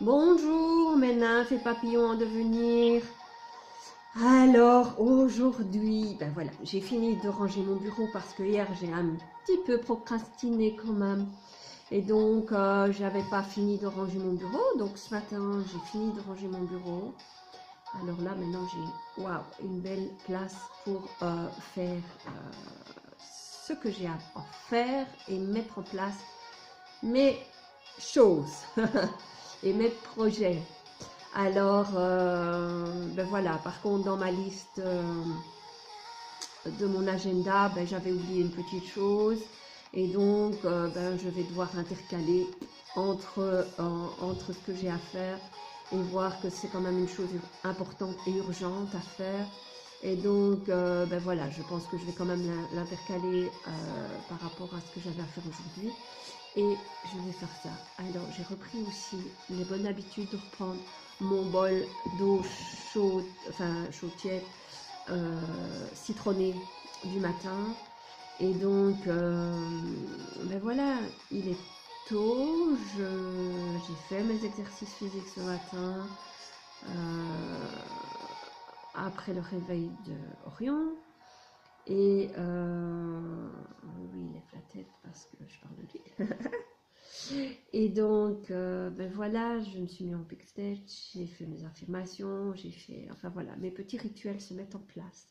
Bonjour mes nymphes et papillons en devenir. Alors aujourd'hui, ben voilà, j'ai fini de ranger mon bureau parce que hier j'ai un petit peu procrastiné quand même. Et donc j'avais pas fini de ranger mon bureau. Donc ce matin j'ai fini de ranger mon bureau. Alors là maintenant j'ai une belle place pour faire ce que j'ai à faire et mettre en place mes choses et mes projets. Alors, ben voilà, par contre, dans ma liste de mon agenda, ben, j'avais oublié une petite chose. Et donc, ben, je vais devoir intercaler entre ce que j'ai à faire et voir que c'est quand même une chose importante et urgente à faire. Et donc, ben voilà, je pense que je vais quand même l'intercaler par rapport à ce que j'avais à faire aujourd'hui. Et je vais faire ça. Alors, j'ai repris aussi les bonnes habitudes de reprendre mon bol d'eau chaude, enfin chaude citronnée du matin. Et donc, ben voilà, il est tôt, j'ai fait mes exercices physiques ce matin, après le réveil de Orion. Et oui, il lève la tête parce que je parle de lui. Et donc, ben voilà, je me suis mis en backstage, j'ai fait mes affirmations, j'ai fait, enfin voilà, mes petits rituels se mettent en place.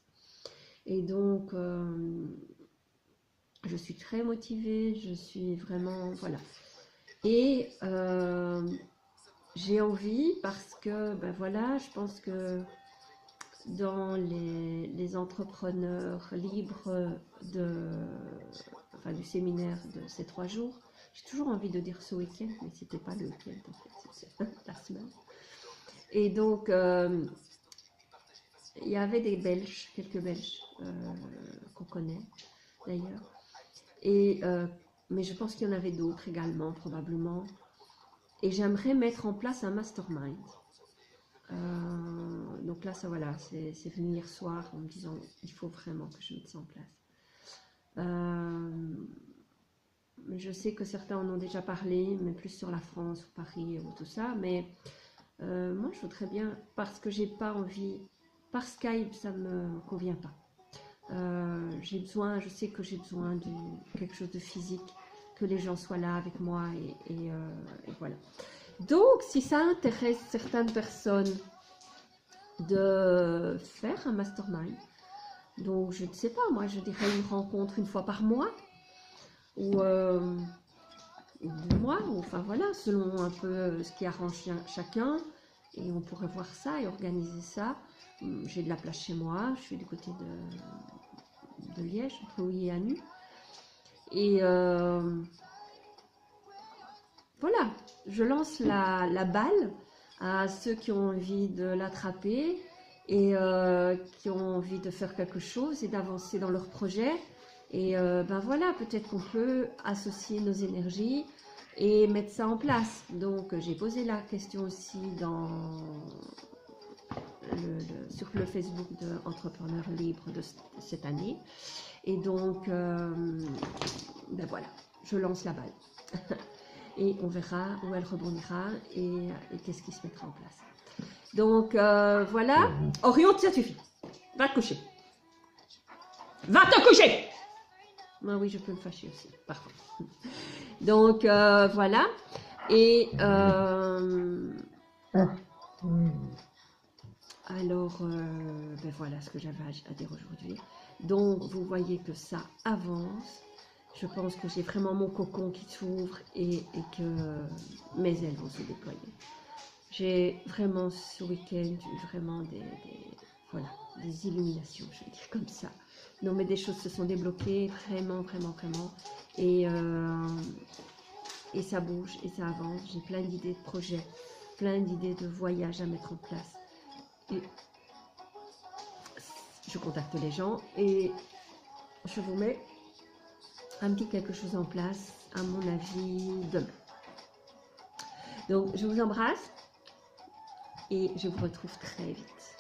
Et donc, je suis très motivée, je suis vraiment, voilà. Et j'ai envie parce que, ben voilà, je pense que dans les entrepreneurs libres du séminaire de ces 3 jours. J'ai toujours envie de dire ce week-end, mais c'était pas le week-end en fait, c'était la semaine. Et donc, il y avait des Belges, quelques Belges qu'on connaît d'ailleurs. Et, mais je pense qu'il y en avait d'autres également, probablement. Et j'aimerais mettre en place un mastermind. Donc là, ça voilà, c'est venu hier soir en me disant il faut vraiment que je mette ça en place. Je sais que certains en ont déjà parlé, mais plus sur la France ou Paris ou tout ça. Mais moi, je voudrais bien, parce que j'ai pas envie, par Skype, ça me convient pas. J'ai besoin, je sais que j'ai besoin de quelque chose de physique, que les gens soient là avec moi et voilà. Donc, si ça intéresse certaines personnes de faire un mastermind, donc je ne sais pas, moi je dirais une rencontre une fois par mois ou 2 mois, ou enfin voilà, selon un peu ce qui arrange chacun, et on pourrait voir ça et organiser ça. J'ai de la place chez moi, je suis du côté de Liège, entre Oui et Anu. Et voilà, je lance la balle à ceux qui ont envie de l'attraper et qui ont envie de faire quelque chose et d'avancer dans leur projet. Et ben voilà, peut-être qu'on peut associer nos énergies et mettre ça en place. Donc j'ai posé la question aussi sur le Facebook de Entrepreneurs Libres de cette année. Et donc, ben voilà, je lance la balle. Et on verra où elle rebondira et qu'est-ce qui se mettra en place. Donc voilà. Orion, ça suffit. Va te coucher. Va te coucher. Ah oui, je peux me fâcher aussi, parfois. Donc voilà. Et alors, ben voilà ce que j'avais à dire aujourd'hui. Donc vous voyez que ça avance. Je pense que j'ai vraiment mon cocon qui s'ouvre et que mes ailes vont se déployer. J'ai vraiment ce week-end eu vraiment des illuminations, je vais dire comme ça. Non, mais des choses se sont débloquées, vraiment, vraiment, vraiment. Et ça bouge et ça avance. J'ai plein d'idées de projets, plein d'idées de voyages à mettre en place. Et je contacte les gens et je vous mets un petit quelque chose en place, à mon avis, demain. Donc, je vous embrasse et je vous retrouve très vite.